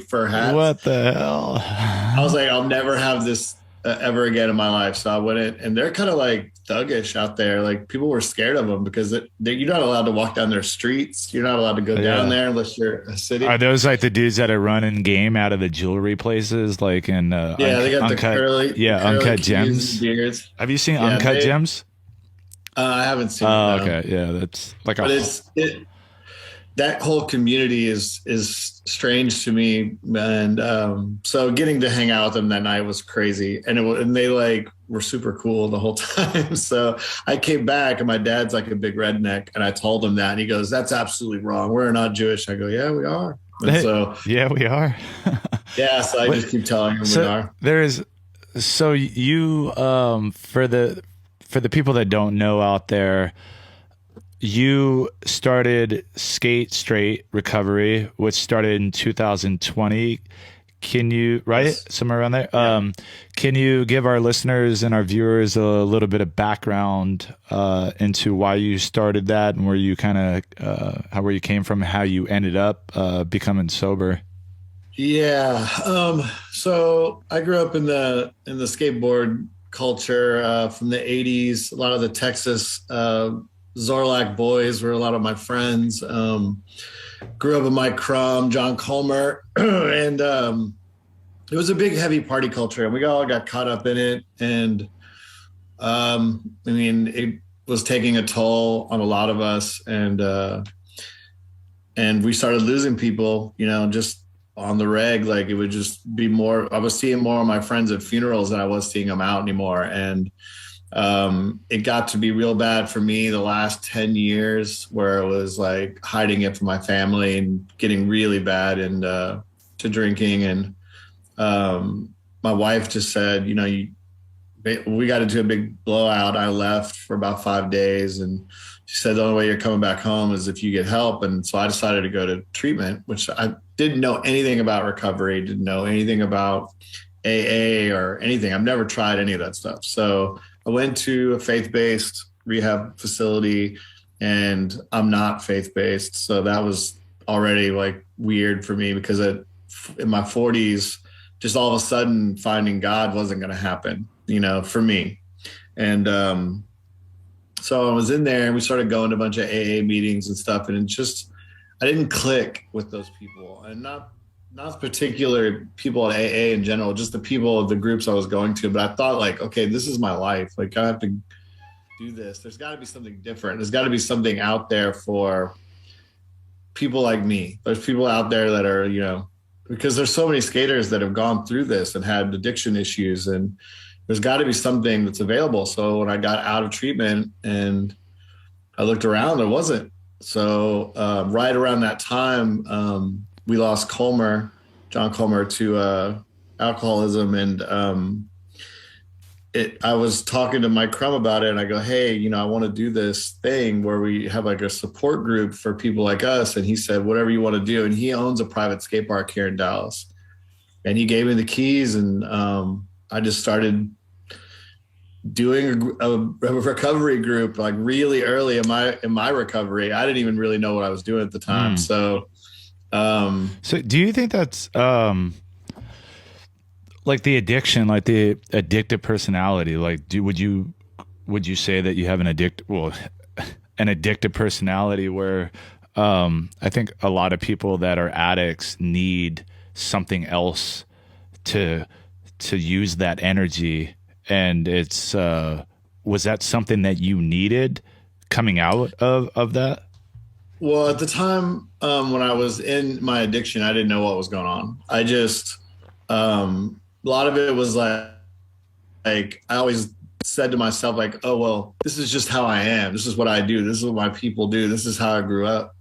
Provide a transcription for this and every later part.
fur hats. What the I was hell? like, I'll never have this ever again in my life. So I went in, and they're kind of like thuggish out there. Like people were scared of them because you're not allowed to walk down their streets. You're not allowed to go down Yeah. there unless you're a Are city. those like the dudes that are running game out of the jewelry places, like in Yeah, they got uncut, the yeah, curly uncut cues and gems? beards. Have you seen Yeah, Uncut they. Gems? I haven't seen it, Oh, no, okay, yeah, that's like a but that whole community is strange to me, and so getting to hang out with them that night was crazy, and they like were super cool the whole time. So I came back, and my dad's like a big redneck, and I told him that, and he goes, "That's absolutely wrong. We're not Jewish." I go, "Yeah, we are." And so yeah, we are. yeah, so I What? just keep telling him we So are. there is, so you for the people that don't know out there, you started Skate Straight Recovery, which started in 2020. Can you, right? Yes. Somewhere around there. Yeah. Can you give our listeners and our viewers a little bit of background into why you started that and where you kind of, how where you came from, how you ended up becoming sober? Yeah. So I grew up in the skateboard culture from the '80s. A lot of the Texas Zorlak boys were a lot of my friends. Grew up with Mike Crum, John Colmer, and it was a big, heavy party culture, and we all got caught up in it. And I mean, it was taking a toll on a lot of us, and we started losing people, just on the reg. Like it would just be more. I was seeing more of my friends at funerals than I was seeing them out anymore, and it got to be real bad for me the last 10 years where it was like hiding it from my family and getting really bad and to drinking. And my wife just said, we got into a big blowout. I left for about 5 days, and she said the only way you're coming back home is if you get help. And so I decided to go to treatment, which I didn't know anything about recovery, didn't know anything about AA or anything. I've never tried any of that stuff. So I went to a faith-based rehab facility, and I'm not faith-based. So that was already like weird for me because in my 40s, just all of a sudden finding God wasn't going to happen, for me. And so I was in there, and we started going to a bunch of AA meetings and stuff. And it just, I didn't click with those people, and not particular people at AA in general, just the people of the groups I was going to. But I thought like, okay, this is my life. Like I have to do this. There's got to be something different. There's got to be something out there for people like me. There's people out there that are, because there's so many skaters that have gone through this and had addiction issues, and there's got to be something that's available. So when I got out of treatment and I looked around, there wasn't. So right around that time, we lost John Colmer, to alcoholism, and I was talking to Mike Crum about it, and I go, hey, I want to do this thing where we have like a support group for people like us. And he said, whatever you want to do. And he owns a private skate park here in Dallas, and he gave me the keys, and I just started doing a recovery group like really early in my recovery. I didn't even really know what I was doing at the time. Mm. So So do you think that's like the addiction, like the addictive personality? Like, would you say that you have an addictive personality where I think a lot of people that are addicts need something else to use that energy, and it's was that something that you needed coming out of that? well, at the time, when I was in my addiction, I didn't know what was going on. I just, a lot of it was like I always said to myself, like, oh, well, this is just how I am. This is what I do. This is what my people do. This is how I grew up.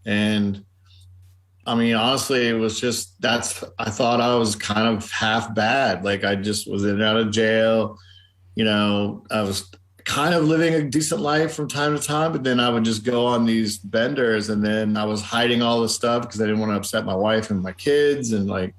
And I mean, honestly, it was just, I thought I was kind of half bad. Like I just was in and out of jail. I was kind of living a decent life from time to time, but then I would just go on these benders, and then I was hiding all this stuff because I didn't want to upset my wife and my kids, and I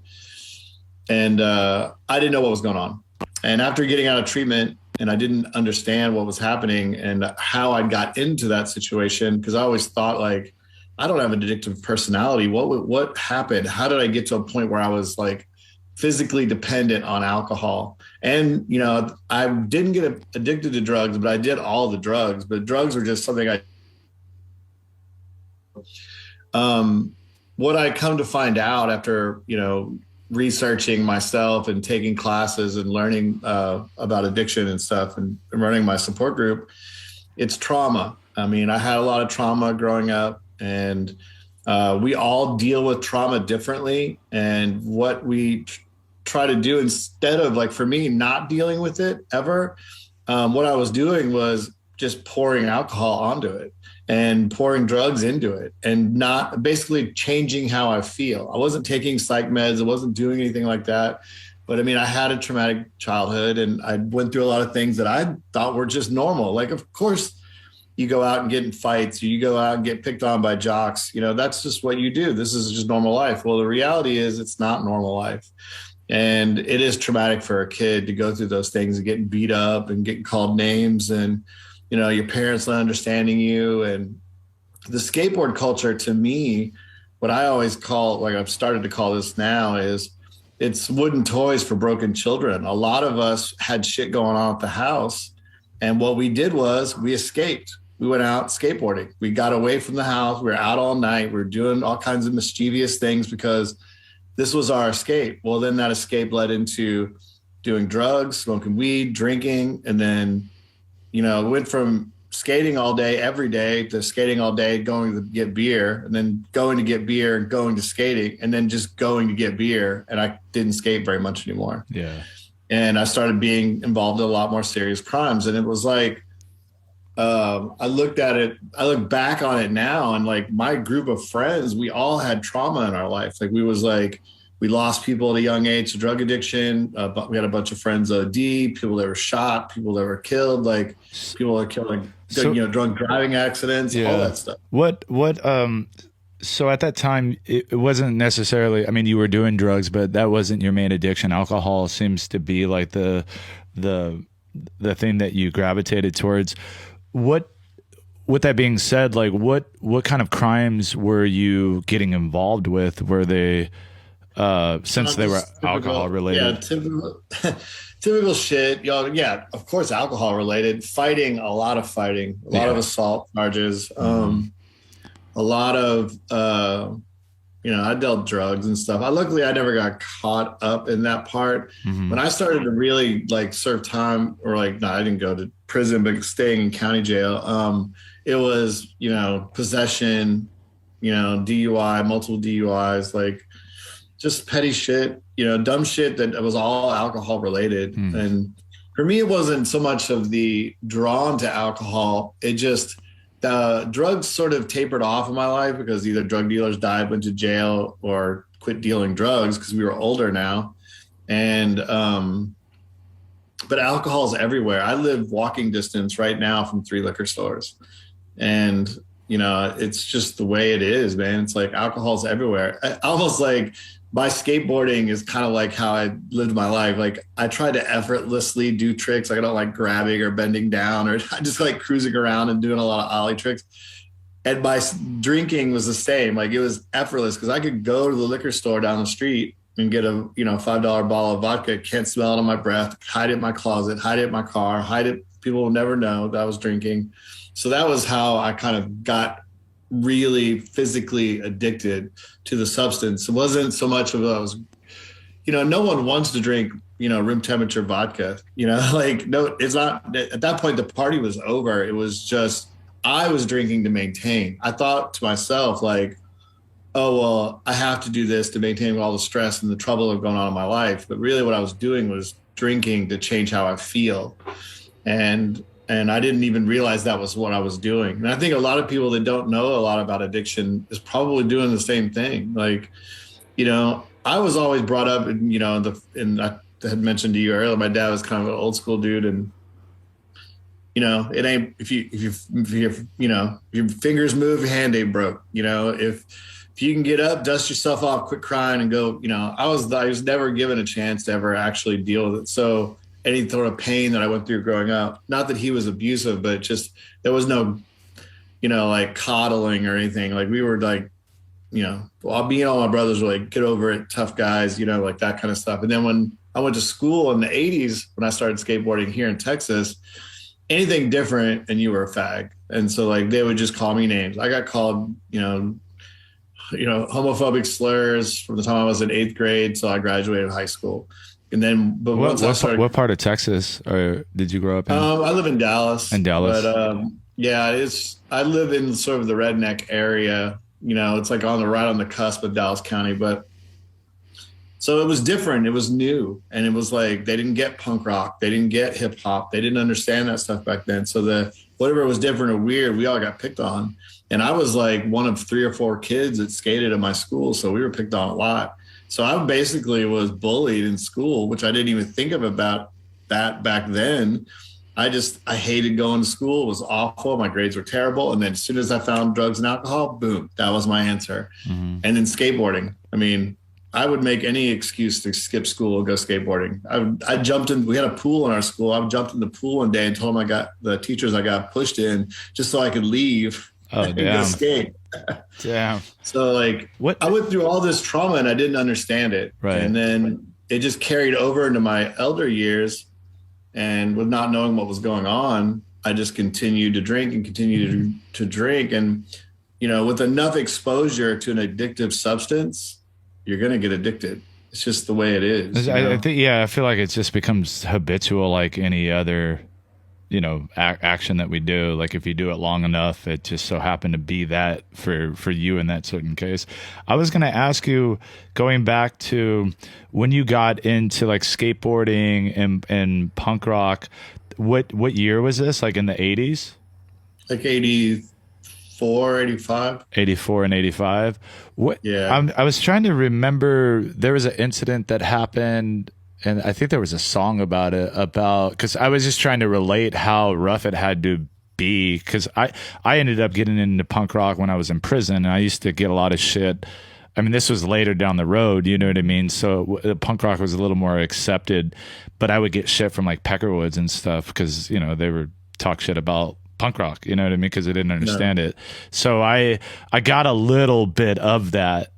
didn't know what was going on. And after getting out of treatment, and I didn't understand what was happening and how I got into that situation, because I always thought like I don't have an addictive personality. What happened? How did I get to a point where I was like physically dependent on alcohol? And, you know, I didn't get addicted to drugs, but I did all the drugs. But drugs were just something what I come to find out after, you know, researching myself and taking classes and learning about addiction and stuff and running my support group, it's trauma. I mean, I had a lot of trauma growing up, and we all deal with trauma differently. And what we try to do, instead of, like, for me, not dealing with it ever, what I was doing was just pouring alcohol onto it and pouring drugs into it and not basically changing how I feel. I wasn't taking psych meds. I wasn't doing anything like that. But I mean, I had a traumatic childhood, and I went through a lot of things that I thought were just normal. Like, of course, you go out and get in fights, or you go out and get picked on by jocks. You know, that's just what you do. This is just normal life. Well, the reality is it's not normal life. And it is traumatic for a kid to go through those things and getting beat up and getting called names, and, you know, your parents not understanding you. And the skateboard culture, to me, what I always call, like I've started to call this now, is it's wooden toys for broken children. A lot of us had shit going on at the house. And what we did was we escaped. We went out skateboarding. We got away from the house. We were out all night. We were doing all kinds of mischievous things because this was our escape. Well, then that escape led into doing drugs, smoking weed, drinking. And then, you know, went from skating all day, every day, to skating all day, going to get beer, and then going to get beer and going to skating, and then just going to get beer. And I didn't skate very much anymore. Yeah. And I started being involved in a lot more serious crimes. And it was like, I look back on it now, and like my group of friends, we all had trauma in our life. Like we lost people at a young age to drug addiction. But we had a bunch of friends OD, people that were shot, people that were killed, like people that killed, like, you know, drunk driving accidents, all that stuff. So at that time, it wasn't necessarily, I mean, you were doing drugs, but that wasn't your main addiction. Alcohol seems to be like the thing that you gravitated towards. With that being said, like what kind of crimes were you getting involved with? Were they, since they were alcohol related? Yeah, typical shit. Yeah, of course, alcohol related. Fighting, a lot of assault charges. A lot of, you know, I dealt drugs and stuff. Luckily, I never got caught up in that part. Mm-hmm. When I started to really like serve time, or like, no, I didn't go to prison, but staying in county jail, it was, you know, possession, you know, DUI, multiple DUIs, like just petty shit, you know, dumb shit that was all alcohol related. Mm. And for me, it wasn't so much of the drawn to alcohol. It just, the drugs sort of tapered off in my life because either drug dealers died, went to jail, or quit dealing drugs because we were older now. And, but alcohol's everywhere. I live walking distance right now from 3 liquor stores. And, you know, it's just the way it is, man. It's like alcohol's everywhere. Almost like my skateboarding is kind of like how I lived my life. Like I try to effortlessly do tricks. Like I don't like grabbing or bending down, or I just like cruising around and doing a lot of ollie tricks. And my drinking was the same. Like it was effortless because I could go to the liquor store down the street and get a, you know, $5 bottle of vodka, can't smell it on my breath, hide it in my closet, hide it in my car, hide it. People will never know that I was drinking. So that was how I kind of got really physically addicted to the substance. It wasn't so much of I was, you know, no one wants to drink, you know, room temperature vodka, you know, like, no, it's not. At that point, the party was over. It was just, I was drinking to maintain. I thought to myself, like, oh, well, I have to do this to maintain all the stress and the trouble of going on in my life. But really what I was doing was drinking to change how I feel. And I didn't even realize that was what I was doing. And I think a lot of people that don't know a lot about addiction is probably doing the same thing. Like, you know, I was always brought up in, you know, and I had mentioned to you earlier, my dad was kind of an old school dude. And, you know, it ain't, if you you know, your fingers move, your hand ain't broke. You know, if you can get up, dust yourself off, quit crying and go, you know, I was never given a chance to ever actually deal with it. So any sort of pain that I went through growing up, not that he was abusive, but just there was no, like coddling or anything. Like we were like, well, me and all my brothers were like, get over it, tough guys, like that kind of stuff. And then when I went to school in the 80s, when I started skateboarding here in Texas, anything different and you were a fag. And so like they would just call me names. I got called, homophobic slurs from the time I was in 8th grade till I graduated high school. And then, but what part of Texas did you grow up in? I live in Dallas. In Dallas. But I live in sort of the redneck area. It's like right on the cusp of Dallas County. But so it was different. It was new. And it was like they didn't get punk rock. They didn't get hip hop. They didn't understand that stuff back then. So whatever was different or weird, we all got picked on. And I was like one of 3 or 4 kids that skated at my school. So we were picked on a lot. So I basically was bullied in school, which I didn't even think about that back then. I hated going to school. It was awful. My grades were terrible. And then as soon as I found drugs and alcohol, boom, that was my answer. Mm-hmm. And then skateboarding. I mean, I would make any excuse to skip school or go skateboarding. I jumped in. We had a pool in our school. I jumped in the pool one day and told them the teachers I got pushed in just so I could leave. Oh, and go skate. Damn. So like I went through all this trauma and I didn't understand it. Right. And then it just carried over into my elder years. And with not knowing what was going on, I just continued to drink and continued to drink. And, with enough exposure to an addictive substance, you're going to get addicted. It's just the way it is. I think, I feel like it just becomes habitual like any other action that we do. Like if you do it long enough, it just so happened to be that for you in that certain case. I was going to ask you, going back to when you got into like skateboarding and punk rock, what year was this? Like in the 80s? Like 84, 85. 84 and 85. What? Yeah. I was trying to remember, there was an incident that happened, and I think there was a song about it, because I was just trying to relate how rough it had to be, because I ended up getting into punk rock when I was in prison, and I used to get a lot of shit. I mean, this was later down the road, you know what I mean? So punk rock was a little more accepted, but I would get shit from like Peckerwoods and stuff because, they would talk shit about punk rock, you know what I mean? Because I didn't understand it. So I got a little bit of that,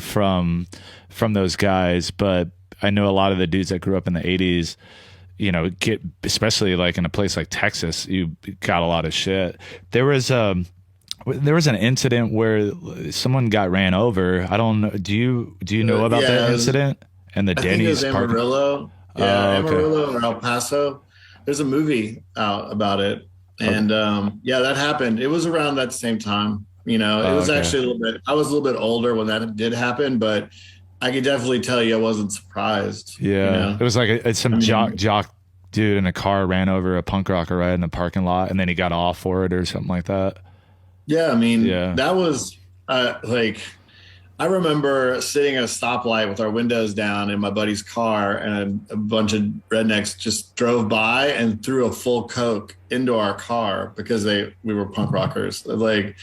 from those guys, but I know a lot of the dudes that grew up in the 80s, especially like in a place like Texas, you got a lot of shit. There was an incident where someone got ran over. I don't know. Do you know about that incident? And the Denny's park? Amarillo. Yeah, Amarillo or El Paso. There's a movie out about it. And that happened. It was around that same time. It was actually a little bit, I was a little bit older when that did happen, but I could definitely tell you I wasn't surprised. Yeah. It was like some jock dude in a car ran over a punk rocker right in the parking lot, and then he got off for it or something like that. Yeah. I mean, that was I remember sitting at a stoplight with our windows down in my buddy's car, and a bunch of rednecks just drove by and threw a full Coke into our car because we were punk rockers. Like,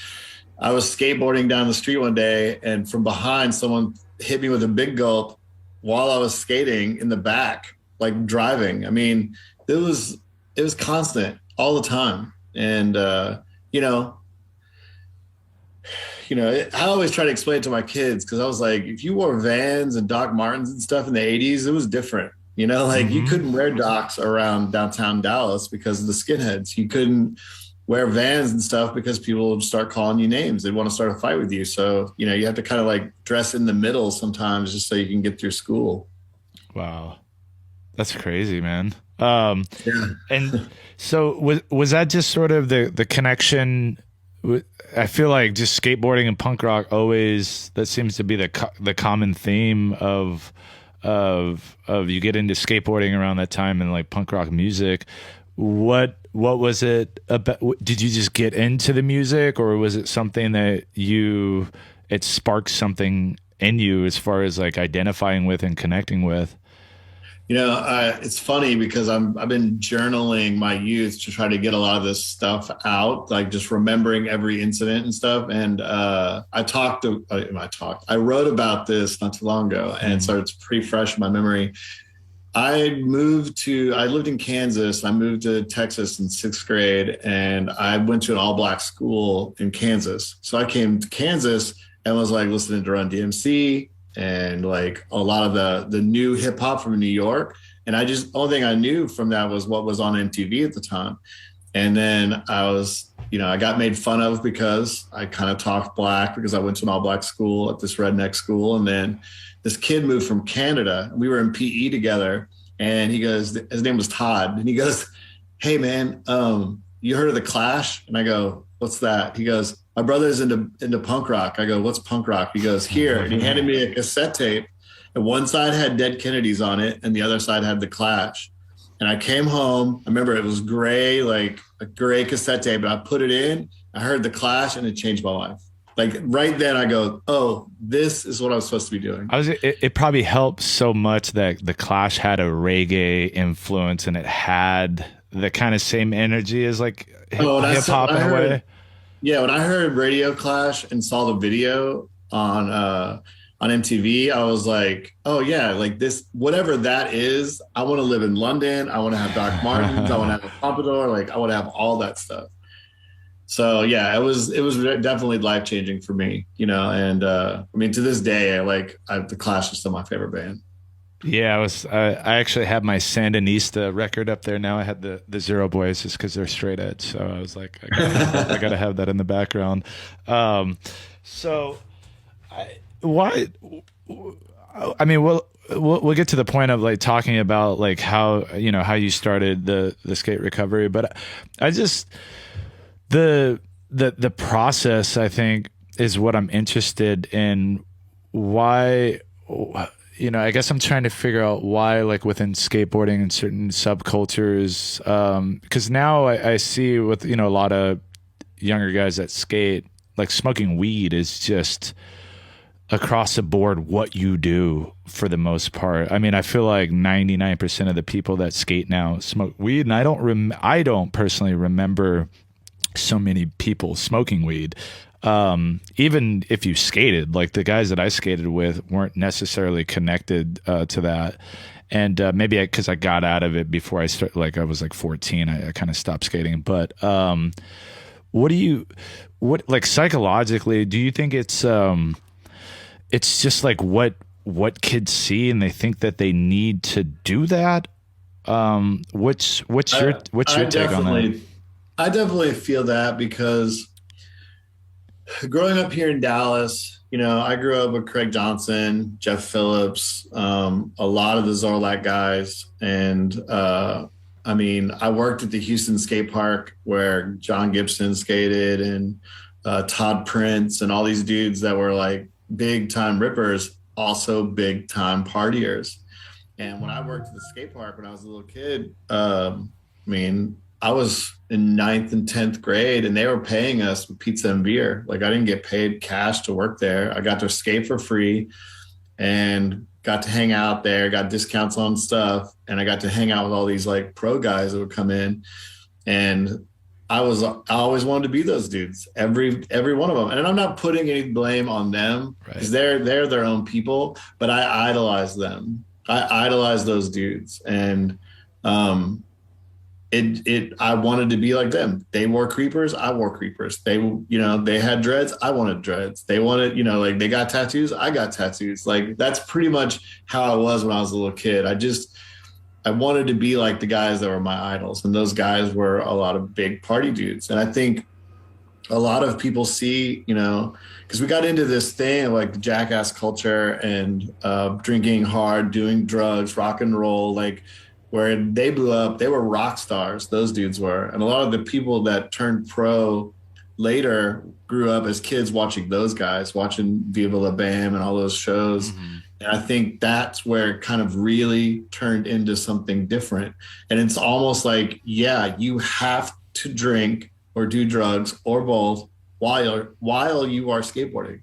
I was skateboarding down the street one day, and from behind someone hit me with a big gulp while I was skating in the back, like driving. I mean, it was constant all the time. And, I always try to explain it to my kids, because I was like, if you wore Vans and Doc Martens and stuff in the 80s, it was different. You couldn't wear Docs around downtown Dallas because of the skinheads. You couldn't wear Vans and stuff because people would start calling you names. They'd want to start a fight with you. So, you have to kind of like dress in the middle sometimes just so you can get through school. Wow. That's crazy, man. And so was that just sort of the connection? I feel like just skateboarding and punk rock always, that seems to be the common theme of you get into skateboarding around that time and like punk rock music. What was it about? Did you just get into the music, or was it something that it sparked something in you as far as like identifying with and connecting with? It's funny because I've been journaling my youth to try to get a lot of this stuff out, like just remembering every incident and stuff. And I wrote about this not too long ago, and so it's pretty fresh in my memory. I lived in Kansas. I moved to Texas in sixth grade, and I went to an all black school in Kansas. So I came to Kansas and was like listening to Run DMC and like a lot of the new hip hop from New York. And I just, only thing I knew from that was what was on MTV at the time. And then I got made fun of because I kind of talked black because I went to an all black school at this redneck school. And then this kid moved from Canada. We were in PE together, and he goes, his name was Todd. And he goes, "Hey man, you heard of the Clash?" And I go, "What's that?" He goes, "My brother's into punk rock." I go, "What's punk rock?" He goes, "Here." And he handed me a cassette tape, and one side had Dead Kennedys on it and the other side had the Clash. And I came home. I remember it was gray, like a gray cassette tape, but I put it in. I heard the Clash, and it changed my life. Like right then, I go, "Oh, this is what I was supposed to be doing." It probably helped so much that the Clash had a reggae influence, and it had the kind of same energy as like hip hop in a way. Yeah, when I heard Radio Clash and saw the video on MTV, I was like, "Oh yeah, like this, whatever that is. I want to live in London. I want to have Doc Martens. I want to have a pompadour. Like I want to have all that stuff." So yeah, it was definitely life changing for me, And I mean, to this day, the Clash is still my favorite band. Yeah, I actually have my Sandinista record up there now. I had the Zero Boys just because they're straight edge, so I was like, I gotta have that in the background. So, why? I mean, we'll get to the point of like talking about like how you started the skate recovery, but I just the process, I think, is what I'm interested in. Why, I guess I'm trying to figure out why, like within skateboarding and certain subcultures, because now I see with, a lot of younger guys that skate, like smoking weed is just across the board what you do for the most part. I mean, I feel like 99% of the people that skate now smoke weed, and I don't personally remember so many people smoking weed. Even if you skated, like the guys that I skated with weren't necessarily connected to that. And maybe because I got out of it before I started, like I was like 14, I kind of stopped skating. But what like psychologically, do you think it's just like what kids see and they think that they need to do that? What's your take on that? I definitely feel that because growing up here in Dallas, I grew up with Craig Johnson, Jeff Phillips, a lot of the Zorlak guys. And I mean, I worked at the Houston skate park where John Gibson skated and Todd Prince and all these dudes that were like big time rippers, also big time partiers. And when I worked at the skate park when I was a little kid, I mean, I was in 9th and 10th grade and they were paying us with pizza and beer. Like I didn't get paid cash to work there. I got to skate for free and got to hang out there, got discounts on stuff. And I got to hang out with all these like pro guys that would come in. And I always wanted to be those dudes, every one of them. And I'm not putting any blame on them because they're their own people, but I idolize them. I idolize those dudes. And, I wanted to be like them. They wore creepers. I wore creepers. They had dreads. I wanted dreads. They wanted, like they got tattoos. I got tattoos. Like that's pretty much how I was when I was a little kid. I wanted to be like the guys that were my idols. And those guys were a lot of big party dudes. And I think a lot of people see, because we got into this thing of like the jackass culture and drinking hard, doing drugs, rock and roll, like where they blew up, they were rock stars. Those dudes were. And a lot of the people that turned pro later grew up as kids watching those guys, watching Viva La Bam and all those shows. Mm-hmm. And I think that's where it kind of really turned into something different. And it's almost like, yeah, you have to drink or do drugs or both while you are skateboarding.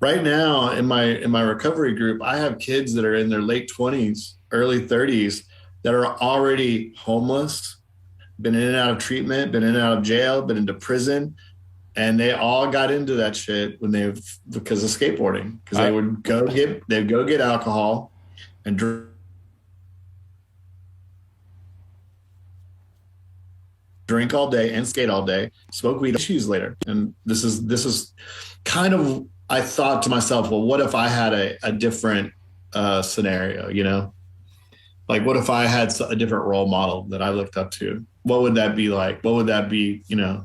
Right now in my recovery group, I have kids that are in their late 20s, early 30s that are already homeless, been in and out of treatment, been in and out of jail, been into prison. And they all got into that shit because of skateboarding, because they'd go get alcohol and drink drink all day and skate all day, smoke weed, issues later. And this is kind of, I thought to myself, well, what if I had a different scenario, you know? Like, what if I had a different role model that I looked up to? What would that be like? What would that be, you know?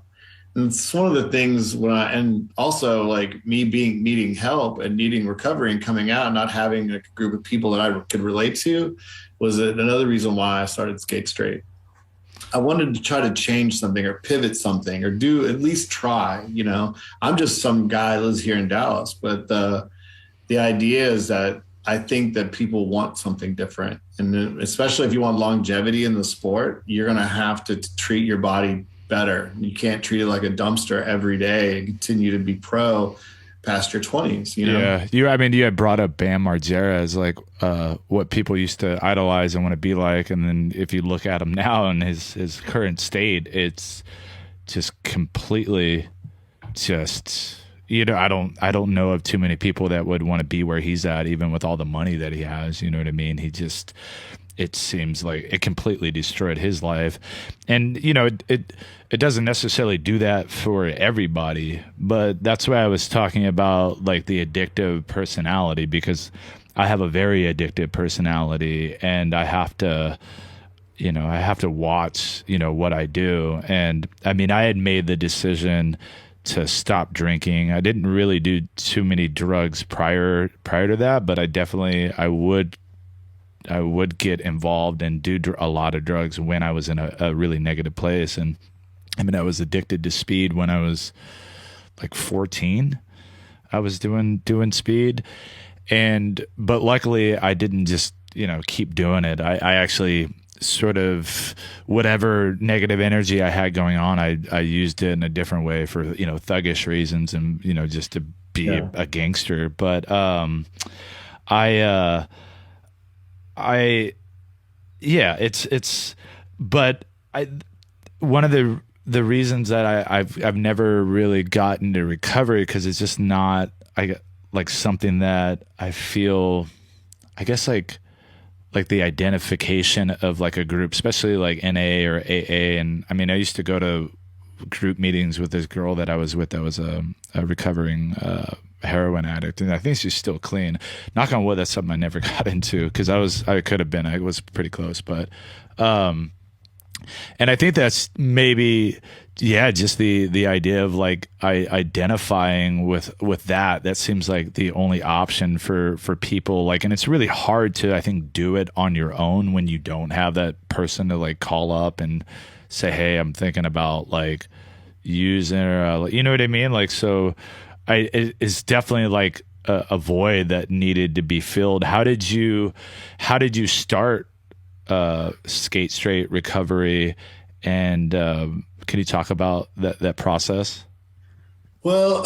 And it's one of the things and also like me needing help and needing recovery and coming out and not having a group of people that I could relate to was another reason why I started Skate Straight. I wanted to try to change something or pivot something or at least try, you know. I'm just some guy who lives here in Dallas, but the idea is that I think that people want something different. And especially if you want longevity in the sport, you're going to have to treat your body better. You can't treat it like a dumpster every day and continue to be pro past your 20s, you know? Yeah. You had brought up Bam Margera as like what people used to idolize and want to be like. And then if you look at him now in his current state, it's just completely just, you know, I don't know of too many people that would want to be where he's at, even with all the money that he has. You know what I mean? It seems like it completely destroyed his life. And, you know, it doesn't necessarily do that for everybody, but that's why I was talking about like the addictive personality, because I have a very addictive personality and I have to watch, you know, what I do. And I mean, I had made the decision to stop drinking. I didn't really do too many drugs prior to that, but I would get involved and do a lot of drugs when I was in a really negative place. And I mean, I was addicted to speed when I was like 14. I was doing speed, but luckily I didn't just, you know, keep doing it. I actually sort of whatever negative energy I had going on, I used it in a different way for, you know, thuggish reasons and, you know, just to be a gangster. But one of the reasons that I've never really gotten to recovery, because it's just not like something that I feel, I guess like the identification of like a group, especially like NA or AA. And I mean, I used to go to group meetings with this girl that I was with that was a recovering heroin addict, and I think she's still clean. Knock on wood, that's something I never got into, because I could have been. I was pretty close, but and I think that's maybe just the idea of like identifying with that seems like the only option for people, like, and it's really hard to, I think, do it on your own when you don't have that person to like call up and say, hey, I'm thinking about like using, or you know what I mean? Like, so it's definitely like a void that needed to be filled. How did you start Skate Straight recovery, and can you talk about that process? Well,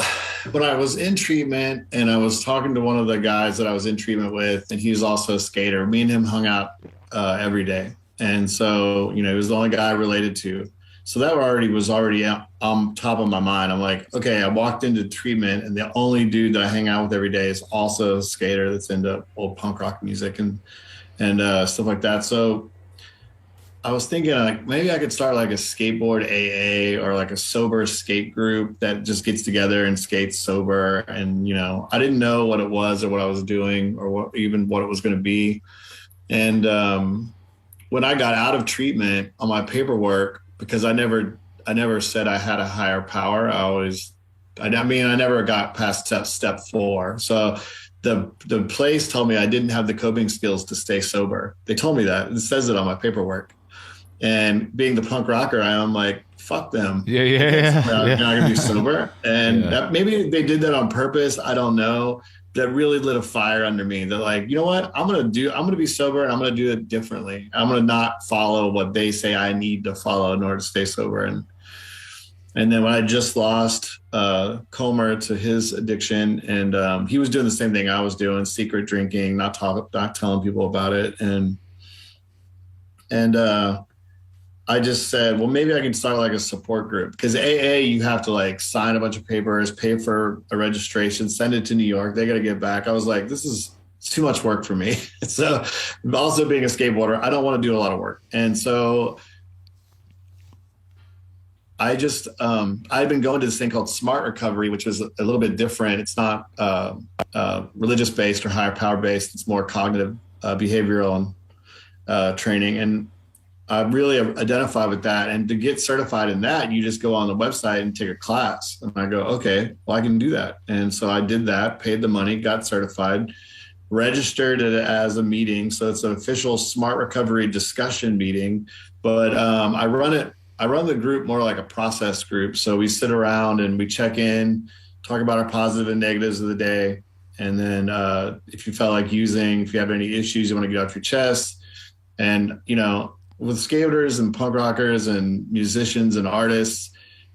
when I was in treatment and I was talking to one of the guys that I was in treatment with, and he was also a skater, me and him hung out every day. And so, you know, he was the only guy I related to. So that was already on top of my mind. I'm like, okay, I walked into treatment and the only dude that I hang out with every day is also a skater that's into old punk rock music and stuff like that. So I was thinking like maybe I could start like a skateboard AA or like a sober skate group that just gets together and skates sober. And, you know, I didn't know what it was or what I was doing or what it was going to be. And when I got out of treatment on my paperwork, because I never said I had a higher power. I never got past step 4. So the place told me I didn't have the coping skills to stay sober. They told me that. It says it on my paperwork. And being the punk rocker, I'm like, fuck them. Yeah. I'm not going to be sober. And that, maybe they did that on purpose. I don't know. That really lit a fire under me. They're like, you know what? I'm going to be sober and I'm going to do it differently. I'm going to not follow what they say I need to follow in order to stay sober. And then when I just lost Comer to his addiction, and he was doing the same thing I was doing, secret drinking, not telling people about it. And I just said, well, maybe I can start like a support group, because AA, you have to like sign a bunch of papers, pay for a registration, send it to New York. They got to get back. I was like, this is too much work for me. So also being a skateboarder, I don't want to do a lot of work. And so I just I've been going to this thing called Smart Recovery, which is a little bit different. It's not religious based or higher power based. It's more cognitive behavioral and training. And I really identify with that. And to get certified in that, you just go on the website and take a class. And I go, okay, well, I can do that. And so I did that, paid the money, got certified, registered it as a meeting. So it's an official Smart Recovery discussion meeting. But I run the group more like a process group. So we sit around and we check in, talk about our positive and negatives of the day. And then if you felt like if you have any issues you want to get off your chest. And, with skaters and punk rockers and musicians and artists,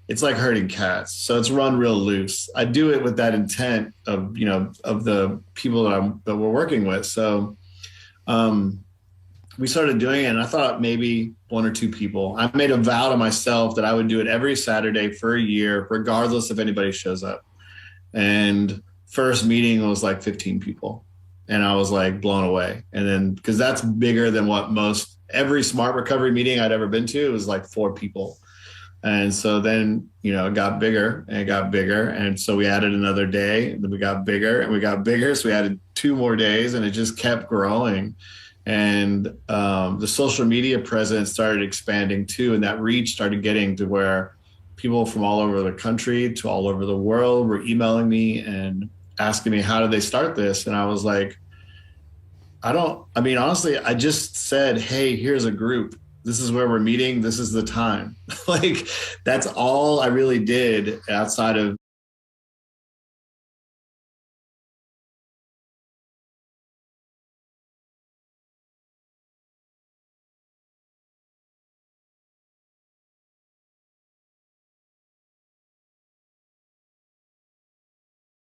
it's like herding cats. So it's run real loose. I do it with that intent of the people that we're working with. So we started doing it, and I thought maybe one or two people. I made a vow to myself that I would do it every Saturday for a year, regardless if anybody shows up. And first meeting was like 15 people. And I was like blown away. And then, because that's bigger than what every Smart Recovery meeting I'd ever been to, was like 4 people. And so then, it got bigger and it got bigger. And so we added another day, and then we got bigger and we got bigger. So we added 2 more days, and it just kept growing. And the social media presence started expanding too. And that reach started getting to where people from all over the country to all over the world were emailing me and asking me, how did they start this? And I was like, honestly, I just said, hey, here's a group. This is where we're meeting. This is the time. Like, that's all I really did outside of